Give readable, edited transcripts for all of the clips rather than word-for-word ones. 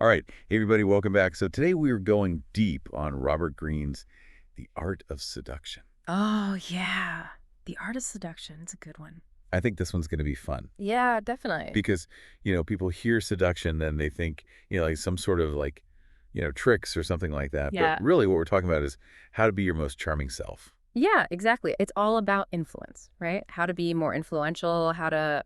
All right, hey everybody, welcome back. So today we are going deep on Robert Greene's The Art of Seduction. Oh, yeah. The Art of Seduction. It's a good one. I think this one's going to be fun Yeah, definitely. because, people hear seduction, then they think, like some sort of like, tricks or something like that. But Yeah. really what we're talking about is how to be your most charming self. Yeah, exactly. It's all about influence, right? How to be more influential, how to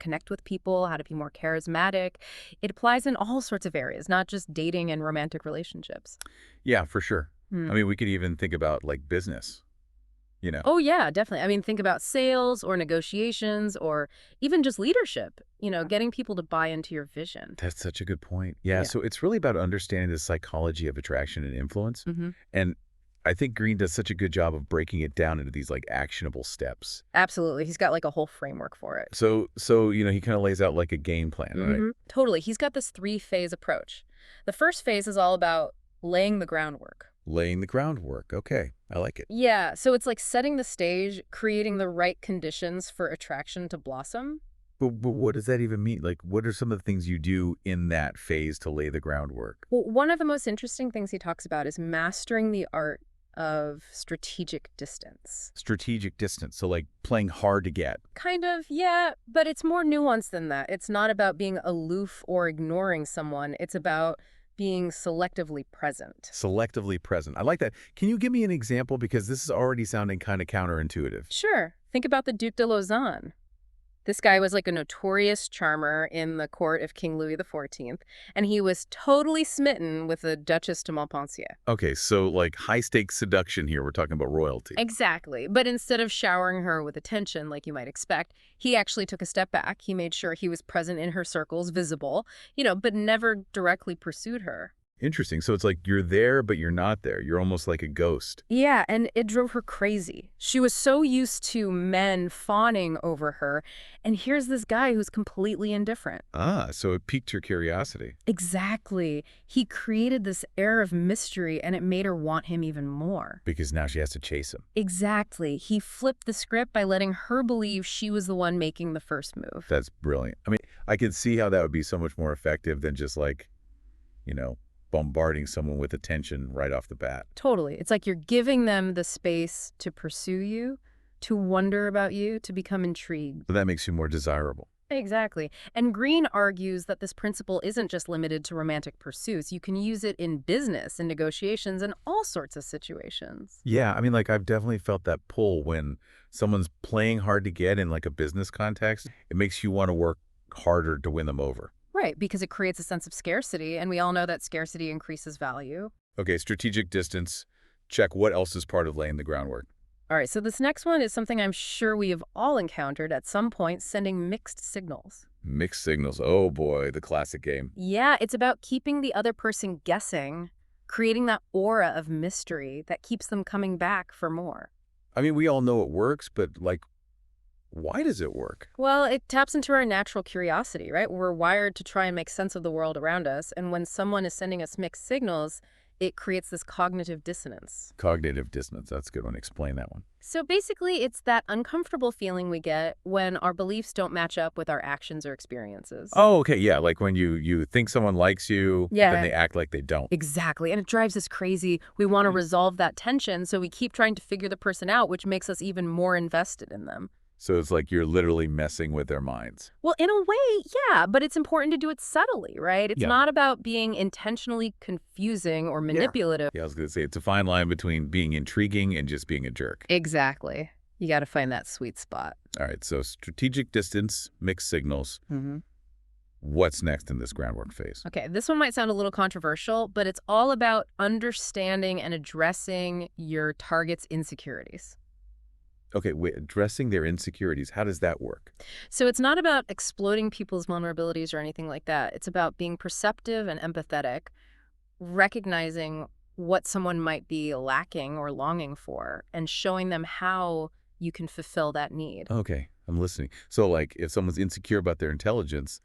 connect with people, how to be more charismatic. It applies in all sorts of areas, not just dating and romantic relationships. Yeah, for sure. I Hmm. mean, we could even think about like business, you know. Oh, yeah, definitely. I mean, think about sales or negotiations or even just leadership, getting people to buy into your vision. That's such a good point. Yeah, Yeah. so it's really about understanding the psychology of attraction and influence. Hmm. And I think Green does such a good job of breaking it down into these like actionable steps. Absolutely. He's got like a whole framework for it. So he kind of lays out like a game plan, right? Totally. He's got this three-phase approach. The first phase is all about laying the groundwork. Laying the groundwork. Okay, I like it. Yeah, so it's like setting the stage, creating the right conditions for attraction to blossom. But what does that even mean? Like, what are some of the things you do in that phase to lay the groundwork? Well, one of the most interesting things he talks about is mastering the art of strategic distance. Strategic distance. So like playing hard to get. Kind of, yeah, but it's more nuanced than that. It's not about being aloof or ignoring someone. It's about being selectively present. Selectively present. I like that. Can you give me an example? Because this is already sounding kind of counterintuitive. Sure. Think about the Duc de Lausanne. This guy was like a notorious charmer in the court of King Louis XIV, and he was totally smitten with the Duchess de Montpensier. Okay, so like high stakes seduction here. We're talking about royalty. Exactly. But instead of showering her with attention like you might expect, he actually took a step back. He made sure he was present in her circles, visible, but never directly pursued her. Interesting. So it's like you're there, but you're not there. You're almost like a ghost. Yeah, and it drove her crazy. She was so used to men fawning over her, and here's this guy who's completely indifferent. Ah, so it piqued your curiosity. Exactly. He created this air of mystery, and it made her want him even more. Because now she has to chase him. Exactly. He flipped the script by letting her believe she was the one making the first move. That's brilliant. I mean, I could see how that would be so much more effective than just like, you know, bombarding someone with attention right off the bat. Totally. It's like you're giving them the space to pursue you, to wonder about you, to become intrigued. So that makes you more desirable. Exactly. And Greene argues that this principle isn't just limited to romantic pursuits. You can use it in business, in negotiations, and all sorts of situations. Yeah, I mean, like I've definitely felt that pull when someone's playing hard to get in like a business context. It makes you want to work harder to win them over. Right, because it creates a sense of scarcity, and we all know that scarcity increases value. Okay, strategic distance. Check. What else is part of laying the groundwork? All right, so this next one is something I'm sure we have all encountered at some point, sending mixed signals. Mixed signals. Oh boy, the classic game. Yeah, it's about keeping the other person guessing, creating that aura of mystery that keeps them coming back for more. I mean, we all know it works, but like, why does it work? Well, it taps into our natural curiosity, right? We're wired to try and make sense of the world around us, and when someone is sending us mixed signals, it creates this cognitive dissonance. Cognitive dissonance. That's a good one. Explain that one. So basically, it's that uncomfortable feeling we get when our beliefs don't match up with our actions or experiences. Oh, okay. Yeah, like when you think someone likes you, but then Yeah. they act like they don't. Exactly. And it drives us crazy. We want to Mm. resolve that tension, so we keep trying to figure the person out, which makes us even more invested in them. So it's like you're literally messing with their minds. Well, in a way, yeah, but it's important to do it subtly, right? It's Yeah. not about being intentionally confusing or manipulative. Yeah, I was going to say it's a fine line between being intriguing and just being a jerk. Exactly. You got to find that sweet spot. All right, so strategic distance, mixed signals. Mm-hmm. What's next in this groundwork phase? Okay, this one might sound a little controversial, but it's all about understanding and addressing your target's insecurities. Okay, wait, addressing their insecurities. How does that work? So it's not about exploiting people's vulnerabilities or anything like that. It's about being perceptive and empathetic, recognizing what someone might be lacking or longing for, and showing them how you can fulfill that need. Okay, I'm listening. So like if someone's insecure about their intelligence,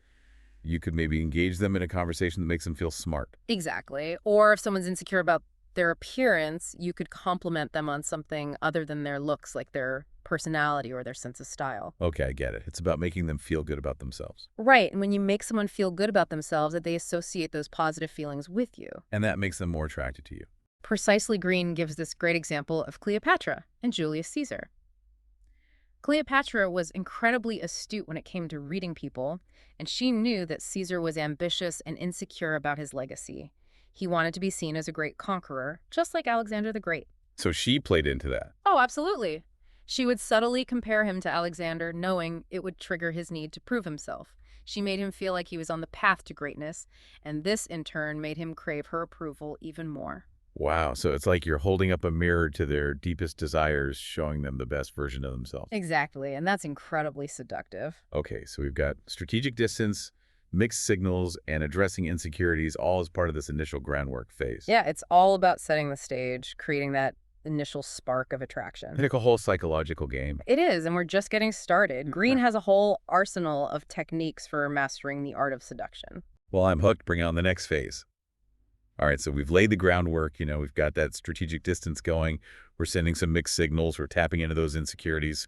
you could maybe engage them in a conversation that makes them feel smart. Exactly. Or if someone's insecure about Their appearance, you could compliment them on something other than their looks, like their personality or their sense of style. Okay, I get it. It's about making them feel good about themselves. Right, and when you make someone feel good about themselves, that they associate those positive feelings with you. And that makes them more attracted to you. Precisely, Greene gives this great example of Cleopatra and Julius Caesar. Cleopatra was incredibly astute when it came to reading people, and she knew that Caesar was ambitious and insecure about his legacy. He wanted to be seen as a great conqueror, just like Alexander the Great. So she played into that. Oh, absolutely. She would subtly compare him to Alexander, knowing it would trigger his need to prove himself. She made him feel like he was on the path to greatness, and this, in turn, made him crave her approval even more. Wow. So it's like you're holding up a mirror to their deepest desires, showing them the best version of themselves. Exactly, and that's incredibly seductive. Okay, so we've got strategic distance, mixed signals, and addressing insecurities all as part of this initial groundwork phase. Yeah, it's all about setting the stage, creating that initial spark of attraction. Like a whole psychological game. It is, and we're just getting started. Greene has a whole arsenal of techniques for mastering the art of seduction. Well, I'm hooked. Bring on the next phase. All right, so we've laid the groundwork. We've got that strategic distance going. We're sending some mixed signals. We're tapping into those insecurities.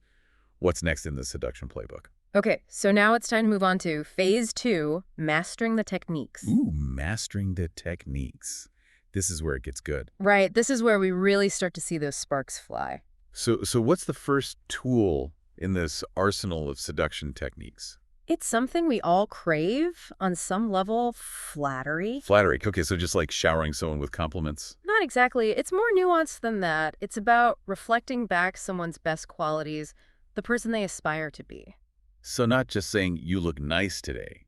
What's next in the seduction playbook? Okay, so now it's time to move on to phase 2, mastering the techniques. Ooh, mastering the techniques. This is where it gets good. Right, this is where we really start to see those sparks fly. So what's the first tool in this arsenal of seduction techniques? It's something we all crave on some level, flattery. Flattery. Okay, so just like showering someone with compliments. Not exactly. It's more nuanced than that. It's about reflecting back someone's best qualities, the person they aspire to be. So not just saying you look nice today,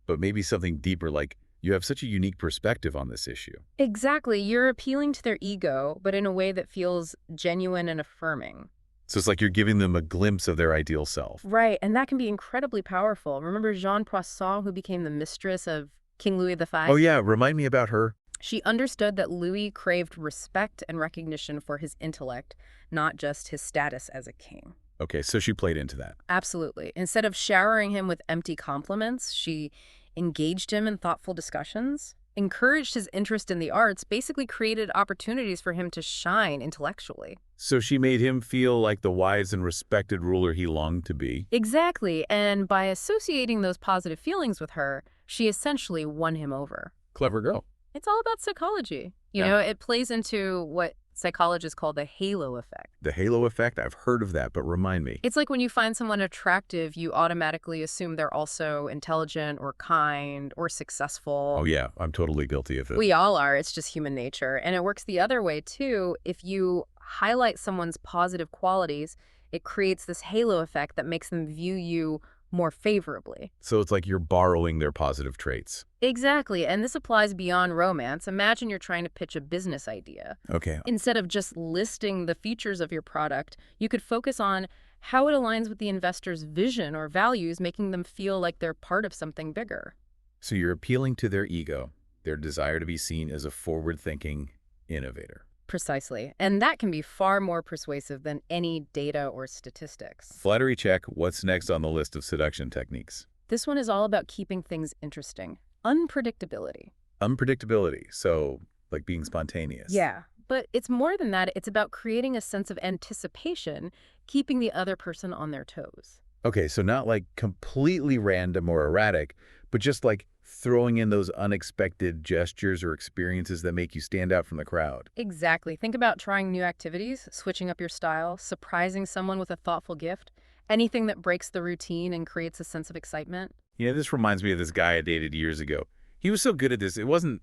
but maybe something deeper like you have such a unique perspective on this issue. Exactly. You're appealing to their ego, but in a way that feels genuine and affirming. So it's like you're giving them a glimpse of their ideal self. Right, and that can be incredibly powerful. Remember Jeanne Poisson, who became the mistress of King Louis V? Oh yeah, remind me about her. She understood that Louis craved respect and recognition for his intellect, not just his status as a king. Okay, so she played into that. Absolutely. Instead of showering him with empty compliments, she engaged him in thoughtful discussions, encouraged his interest in the arts, basically created opportunities for him to shine intellectually. So she made him feel like the wise and respected ruler he longed to be. Exactly, and by associating those positive feelings with her, she essentially won him over. Clever girl. It's all about psychology. You Yeah. know, it plays into what psychologists call the halo effect. The halo effect, I've heard of that, but remind me. It's like when you find someone attractive, you automatically assume they're also intelligent or kind or successful. Oh yeah, I'm totally guilty of it. We all are. It's just human nature. And it works the other way, too. If you highlight someone's positive qualities, it creates this halo effect that makes them view you more favorably. So it's like you're borrowing their positive traits. Exactly. And this applies beyond romance. Imagine you're trying to pitch a business idea. Okay. Instead of just listing the features of your product, you could focus on how it aligns with the investor's vision or values, making them feel like they're part of something bigger. So you're appealing to their ego, their desire to be seen as a forward-thinking innovator. Precisely. And that can be far more persuasive than any data or statistics. Flattery check. What's next on the list of seduction techniques? This one is all about keeping things interesting. Unpredictability. Unpredictability. So like being spontaneous. Yeah, but it's more than that. It's about creating a sense of anticipation, keeping the other person on their toes. Okay, so not like completely random or erratic, but just like throwing in those unexpected gestures or experiences that make you stand out from the crowd. Exactly. Think about trying new activities, switching up your style, surprising someone with a thoughtful gift, anything that breaks the routine and creates a sense of excitement. This reminds me of this guy I dated years ago. He was so good at this. It wasn't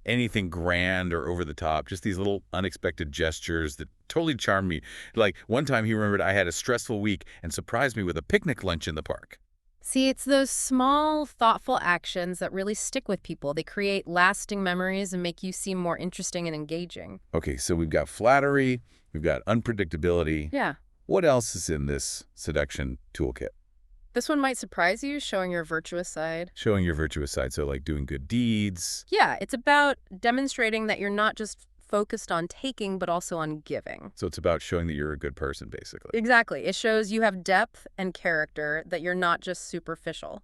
anything grand or over the top, just these little unexpected gestures that totally charmed me. Like one time he remembered I had a stressful week and surprised me with a picnic lunch in the park. See, it's those small, thoughtful actions that really stick with people. They create lasting memories and make you seem more interesting and engaging. Okay, so we've got flattery, we've got unpredictability. Yeah. What else is in this seduction toolkit? This one might surprise you, showing your virtuous side. Showing your virtuous side, so like doing good deeds. Yeah, it's about demonstrating that you're not just focused on taking, but also on giving. So it's about showing that you're a good person, basically. Exactly. It shows you have depth and character, that you're not just superficial.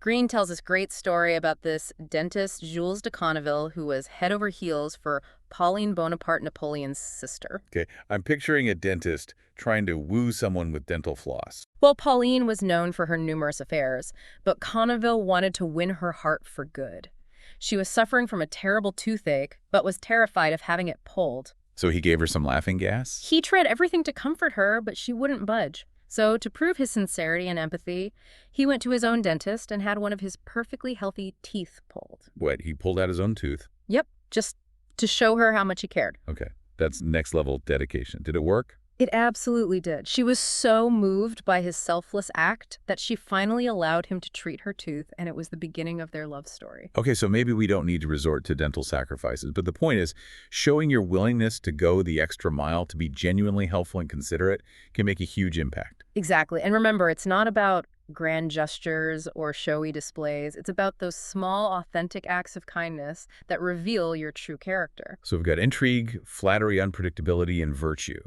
Greene tells this great story about this dentist, Jules de Conneville, who was head over heels for Pauline Bonaparte Napoleon's sister. Okay, I'm picturing a dentist trying to woo someone with dental floss. Well, Pauline was known for her numerous affairs, but Conneville wanted to win her heart for good. She was suffering from a terrible toothache, but was terrified of having it pulled. So he gave her some laughing gas? He tried everything to comfort her, but she wouldn't budge. So, to prove his sincerity and empathy, he went to his own dentist and had one of his perfectly healthy teeth pulled. What, he pulled out his own tooth? Yep, just to show her how much he cared. Okay, that's next level dedication. Did it work? It absolutely did. She was so moved by his selfless act that she finally allowed him to treat her tooth, and it was the beginning of their love story. Okay, so maybe we don't need to resort to dental sacrifices, but the point is, showing your willingness to go the extra mile to be genuinely helpful and considerate can make a huge impact. Exactly. And remember, it's not about grand gestures or showy displays. It's about those small, authentic acts of kindness that reveal your true character. So we've got intrigue, flattery, unpredictability, and virtue.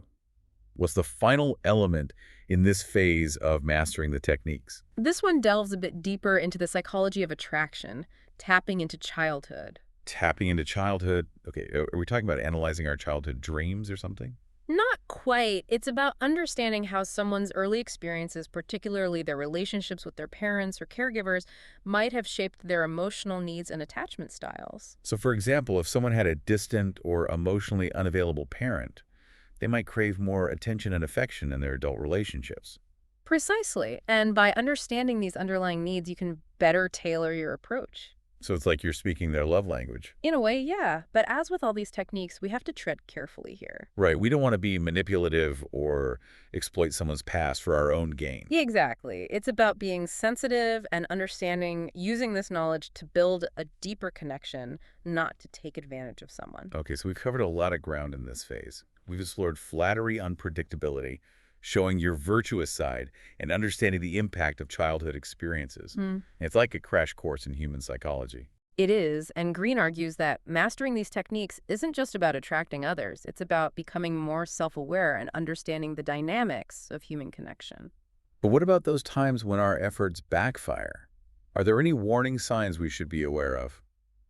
What's the final element in this phase of mastering the techniques? This one delves a bit deeper into the psychology of attraction, tapping into childhood. Tapping into childhood. Okay, are we talking about analyzing our childhood dreams or something? Not quite. It's about understanding how someone's early experiences, particularly their relationships with their parents or caregivers, might have shaped their emotional needs and attachment styles. So for example, if someone had a distant or emotionally unavailable parent, they might crave more attention and affection in their adult relationships. Precisely. And by understanding these underlying needs, you can better tailor your approach. So it's like you're speaking their love language. In a way, yeah. But as with all these techniques, we have to tread carefully here. Right, we don't want to be manipulative or exploit someone's past for our own gain. Yeah, exactly. It's about being sensitive and understanding, using this knowledge to build a deeper connection, not to take advantage of someone. Okay, so we've covered a lot of ground in this phase. We've explored flattery, unpredictability, showing your virtuous side, and understanding the impact of childhood experiences. It's like a crash course in human psychology. It is, and Greene argues that mastering these techniques isn't just about attracting others. It's about becoming more self-aware and understanding the dynamics of human connection. But what about those times when our efforts backfire? Are there any warning signs we should be aware of?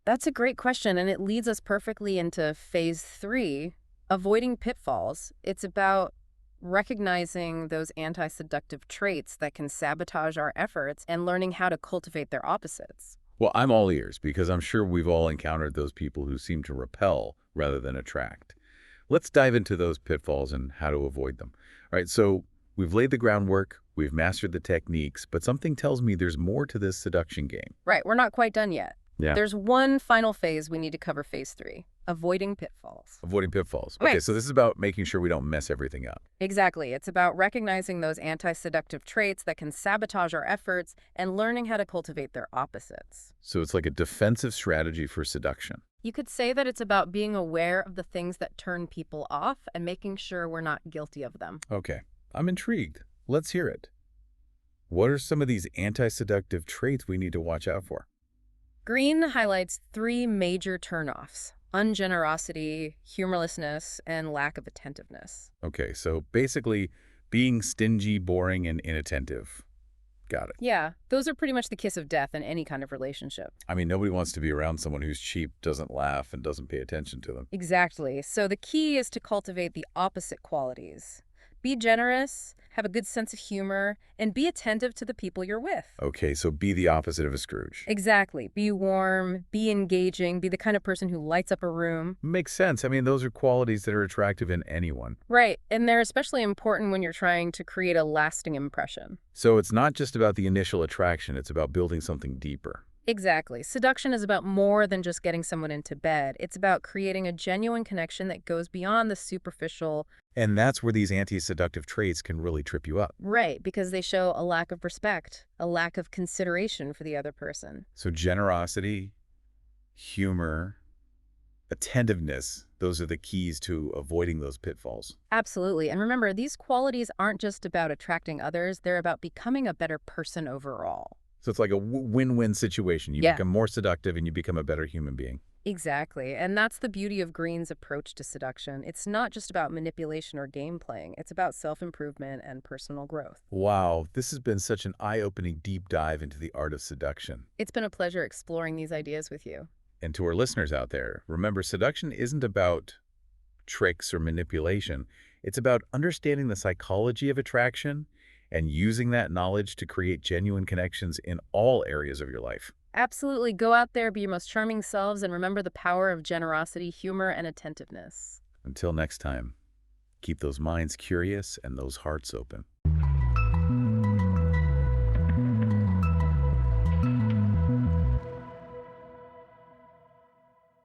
That's a great question, and it leads us perfectly into phase 3, avoiding pitfalls. It's about recognizing those anti-seductive traits that can sabotage our efforts and learning how to cultivate their opposites. Well, I'm all ears because I'm sure we've all encountered those people who seem to repel rather than attract. Let's dive into those pitfalls and how to avoid them. All right, so we've laid the groundwork, we've mastered the techniques, but something tells me there's more to this seduction game. Right, we're not quite done yet. Yeah. There's one final phase we need to cover, phase 3, avoiding pitfalls. Avoiding pitfalls. Okay, Right. so this is about making sure we don't mess everything up. Exactly. It's about recognizing those anti-seductive traits that can sabotage our efforts and learning how to cultivate their opposites. So it's like a defensive strategy for seduction. You could say that it's about being aware of the things that turn people off and making sure we're not guilty of them. Okay, I'm intrigued. Let's hear it. What are some of these anti-seductive traits we need to watch out for? Greene highlights 3 major turnoffs: ungenerosity, humorlessness, and lack of attentiveness. Okay, so basically being stingy, boring, and inattentive. Got it. Yeah, those are pretty much the kiss of death in any kind of relationship. I mean, nobody wants to be around someone who's cheap, doesn't laugh, and doesn't pay attention to them. Exactly. So the key is to cultivate the opposite qualities. Be generous, have a good sense of humor, and be attentive to the people you're with. Okay, so be the opposite of a Scrooge. Exactly. Be warm, be engaging, be the kind of person who lights up a room. Makes sense. I mean, those are qualities that are attractive in anyone. Right, and they're especially important when you're trying to create a lasting impression. So it's not just about the initial attraction, it's about building something deeper. Exactly. Seduction is about more than just getting someone into bed. It's about creating a genuine connection that goes beyond the superficial. And that's where these anti-seductive traits can really trip you up. Right, because they show a lack of respect, a lack of consideration for the other person. So generosity, humor, attentiveness, those are the keys to avoiding those pitfalls. Absolutely. And remember, these qualities aren't just about attracting others, they're about becoming a better person overall. So it's like a win-win situation. You Yeah. become more seductive and you become a better human being. Exactly. And that's the beauty of Greene's approach to seduction. It's not just about manipulation or game playing. It's about self-improvement and personal growth. Wow, this has been such an eye-opening deep dive into the art of seduction. It's been a pleasure exploring these ideas with you. And to our listeners out there, remember, seduction isn't about tricks or manipulation. It's about understanding the psychology of attraction and using that knowledge to create genuine connections in all areas of your life. Absolutely. Go out there, be your most charming selves, and remember the power of generosity, humor, and attentiveness. Until next time, keep those minds curious and those hearts open.